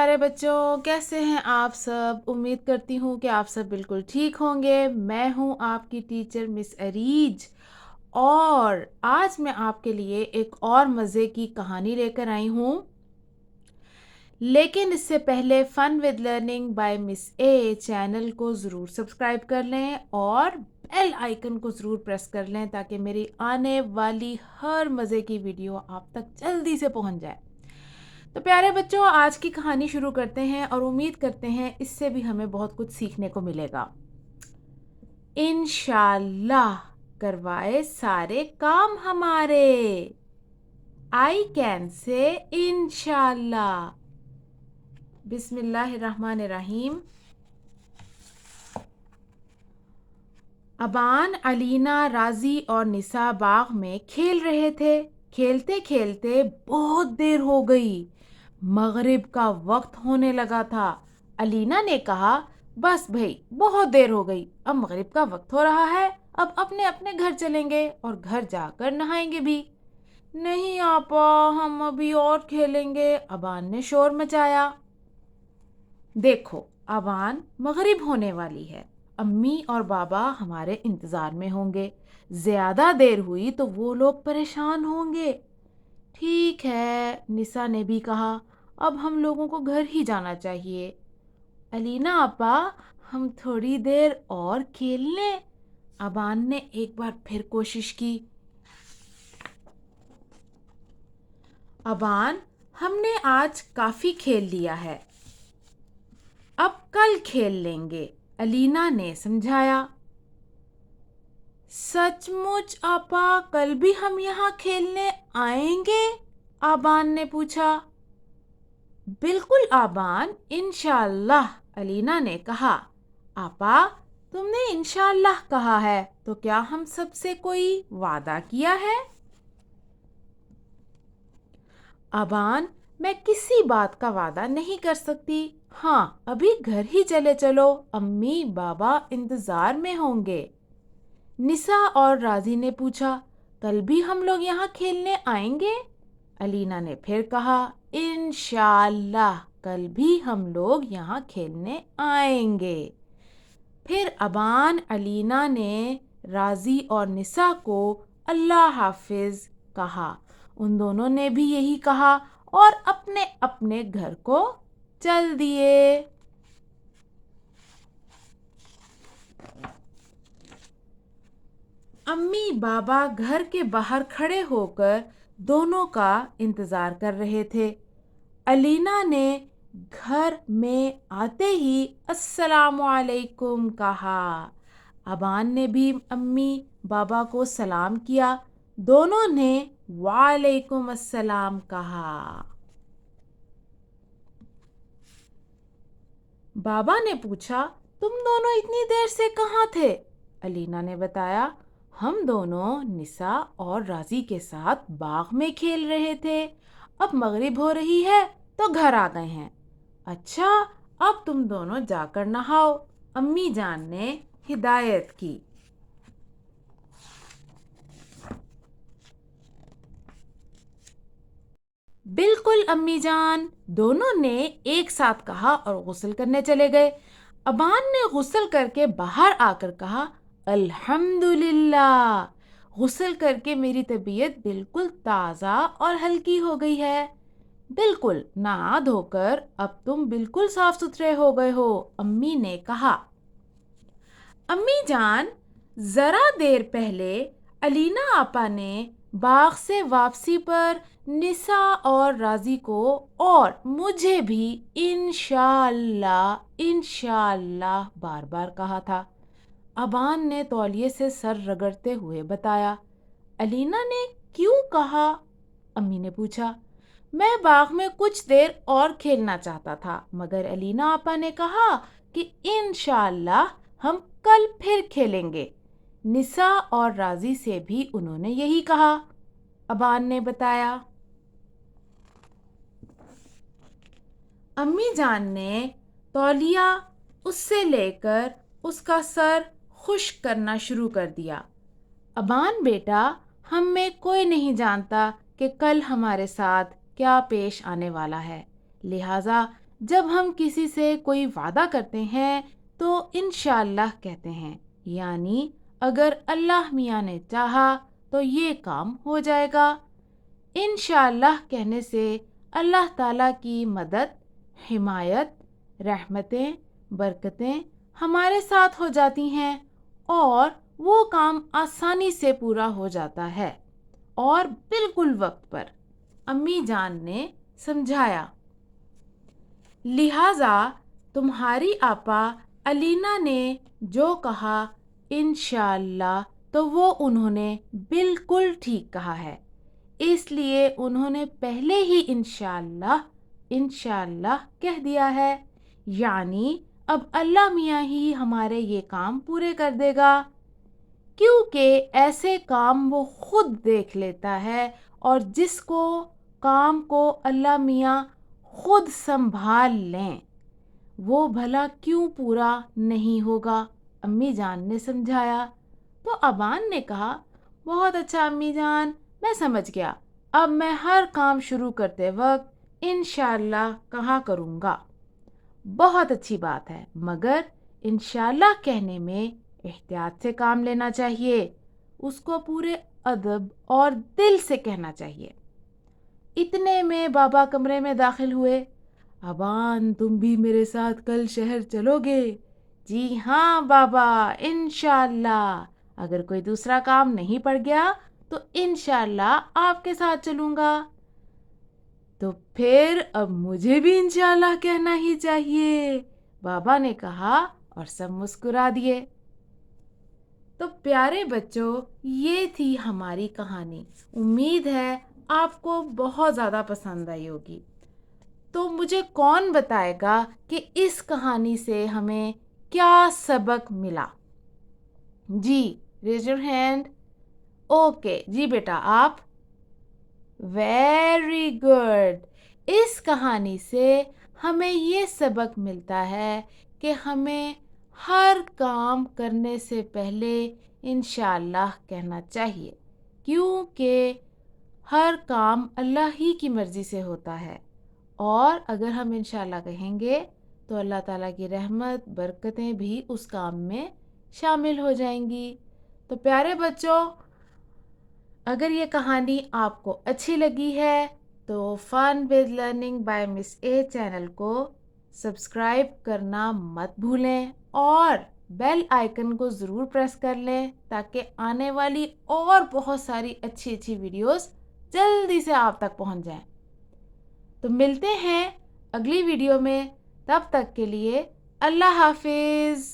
پیارے بچوں، کیسے ہیں آپ سب؟ امید کرتی ہوں کہ آپ سب بالکل ٹھیک ہوں گے۔ میں ہوں آپ کی ٹیچر مس اریج، اور آج میں آپ کے لیے ایک اور مزے کی کہانی لے کر آئی ہوں۔ لیکن اس سے پہلے fun with learning by miss A channel کو ضرور سبسکرائب کر لیں اور بیل آئیکن کو ضرور پریس کر لیں تاکہ میری آنے والی ہر مزے کی ویڈیو آپ تک جلدی سے پہنچ جائے۔ تو پیارے بچوں، آج کی کہانی شروع کرتے ہیں اور امید کرتے ہیں اس سے بھی ہمیں بہت کچھ سیکھنے کو ملے گا۔ انشاءاللہ کروائے سارے کام ہمارے، آئی کین سے انشاءاللہ۔ بسم اللہ الرحمن الرحیم۔ ابان، علینا، راضی اور نساء باغ میں کھیل رہے تھے۔ کھیلتے کھیلتے بہت دیر ہو گئی، مغرب کا وقت ہونے لگا تھا۔ علینا نے کہا، بس بھئی بہت دیر ہو گئی، اب مغرب کا وقت ہو رہا ہے، اب اپنے اپنے گھر چلیں گے اور گھر جا کر نہائیں گے بھی۔ نہیں آپا، ہم ابھی اور کھیلیں گے، ابان نے شور مچایا۔ دیکھو ابان، مغرب ہونے والی ہے، امی اور بابا ہمارے انتظار میں ہوں گے، زیادہ دیر ہوئی تو وہ لوگ پریشان ہوں گے۔ ٹھیک ہے، نسا نے بھی کہا، اب ہم لوگوں کو گھر ہی جانا چاہیے۔ علینا آپا، ہم تھوڑی دیر اور کھیل لیں، ابان نے ایک بار پھر کوشش کی۔ ابان، ہم نے آج کافی کھیل لیا ہے، اب کل کھیل لیں گے، علینا نے سمجھایا۔ سچ مچ آپا، کل بھی ہم یہاں کھیلنے آئیں گے؟ آبان نے پوچھا۔ بالکل آبان، انشاءاللہ، علینا نے کہا۔ آپا، تم نے انشاءاللہ کہا ہے تو کیا ہم سب سے کوئی وعدہ کیا ہے؟ آبان، میں کسی بات کا وعدہ نہیں کر سکتی، ہاں ابھی گھر ہی چلے چلو، امی بابا انتظار میں ہوں گے۔ نسا اور راضی نے پوچھا، کل بھی ہم لوگ یہاں کھیلنے آئیں گے؟ علینا نے پھر کہا، انشاءاللہ کل بھی ہم لوگ یہاں کھیلنے آئیں گے۔ پھر ابان، علینا نے راضی اور نسا کو اللہ حافظ کہا، ان دونوں نے بھی یہی کہا اور اپنے اپنے گھر کو چل دیے۔ امی بابا گھر کے باہر کھڑے ہو کر دونوں کا انتظار کر رہے تھے۔ علینا نے گھر میں آتے ہی السلام علیکم کہا، ابان نے بھی امی بابا کو سلام کیا، دونوں نے وعلیکم السلام کہا۔ بابا نے پوچھا، تم دونوں اتنی دیر سے کہاں تھے؟ علینا نے بتایا، ہم دونوں نسا اور راضی کے ساتھ باغ میں کھیل رہے تھے، اب مغرب ہو رہی ہے تو گھر آ گئے ہیں۔ اچھا، اب تم دونوں جا کر نہاؤ، امی جان نے ہدایت کی۔ بالکل امی جان، دونوں نے ایک ساتھ کہا اور غسل کرنے چلے گئے۔ ابان نے غسل کر کے باہر آ کر کہا، الحمدللہ، غسل کر کے میری طبیعت بالکل تازہ اور ہلکی ہو گئی ہے۔ بالکل، نہا دھو کر اب تم بالکل صاف ستھرے ہو گئے ہو، امی نے کہا۔ امی جان، ذرا دیر پہلے علینا آپا نے باغ سے واپسی پر نسا اور راضی کو اور مجھے بھی انشاءاللہ انشاءاللہ بار بار کہا تھا۔ ابان نے تولیے سے سر رگڑتے ہوئے بتایا۔ علینا نے کیوں کہا؟ امی نے پوچھا۔ میں باغ میں کچھ دیر اور کھیلنا چاہتا تھا، مگر علینا آپا نے کہا کہ انشاءاللہ ہم کل پھر کھیلیں گے۔ نسا اور راضی سے بھی انہوں نے یہی کہا، ابان نے بتایا۔ امی جان نے تولیہ اس سے لے کر اس کا سر خشک کرنا شروع کر دیا۔ ابان بیٹا، ہم میں کوئی نہیں جانتا کہ کل ہمارے ساتھ کیا پیش آنے والا ہے، لہٰذا جب ہم کسی سے کوئی وعدہ کرتے ہیں تو انشاءاللہ کہتے ہیں، یعنی اگر اللہ میاں نے چاہا تو یہ کام ہو جائے گا۔ انشاءاللہ کہنے سے اللہ تعالیٰ کی مدد، حمایت، رحمتیں، برکتیں ہمارے ساتھ ہو جاتی ہیں اور وہ کام آسانی سے پورا ہو جاتا ہے اور بالکل وقت پر۔ امی جان نے سمجھایا، لہٰذا تمہاری آپا علینا نے جو کہا انشاءاللہ تو وہ انہوں نے بالکل ٹھیک کہا ہے، اس لیے انہوں نے پہلے ہی انشاءاللہ کہہ دیا ہے، یعنی اب اللہ میاں ہی ہمارے یہ کام پورے کر دے گا، کیونکہ ایسے کام وہ خود دیکھ لیتا ہے، اور جس کام کو اللہ میاں خود سنبھال لیں وہ بھلا کیوں پورا نہیں ہوگا۔ امی جان نے سمجھایا تو ابان نے کہا، بہت اچھا امی جان، میں سمجھ گیا، اب میں ہر کام شروع کرتے وقت انشاءاللہ کہا کروں گا۔ بہت اچھی بات ہے، مگر انشاءاللہ کہنے میں احتیاط سے کام لینا چاہیے، اس کو پورے ادب اور دل سے کہنا چاہیے۔ اتنے میں بابا کمرے میں داخل ہوئے۔ ابان، تم بھی میرے ساتھ کل شہر چلو گے؟ جی ہاں بابا، انشاءاللہ، اگر کوئی دوسرا کام نہیں پڑ گیا تو انشاءاللہ آپ کے ساتھ چلوں گا۔ تو پھر اب مجھے بھی انشاءاللہ کہنا ہی چاہیے، بابا نے کہا اور سب مسکرا دیے۔ تو پیارے بچوں، یہ تھی ہماری کہانی۔ امید ہے آپ کو بہت زیادہ پسند آئی ہوگی۔ تو مجھے کون بتائے گا کہ اس کہانی سے ہمیں کیا سبق ملا؟ جی، ریز یور ہینڈ۔ اوکے جی بیٹا، آپ؟ Very good. اس کہانی سے ہمیں یہ سبق ملتا ہے کہ ہمیں ہر کام کرنے سے پہلے انشاءاللہ کہنا چاہیے، کیونکہ ہر کام اللہ ہی کی مرضی سے ہوتا ہے، اور اگر ہم انشاءاللہ کہیں گے تو اللہ تعالیٰ کی رحمت، برکتیں بھی اس کام میں شامل ہو جائیں گی۔ تو پیارے بچوں، اگر یہ کہانی آپ کو اچھی لگی ہے تو fun with learning by miss A channel کو سبسکرائب کرنا مت بھولیں اور بیل آئیکن کو ضرور پریس کر لیں تاکہ آنے والی اور بہت ساری اچھی اچھی ویڈیوز جلدی سے آپ تک پہنچ جائیں۔ تو ملتے ہیں اگلی ویڈیو میں، تب تک کے لیے اللہ حافظ۔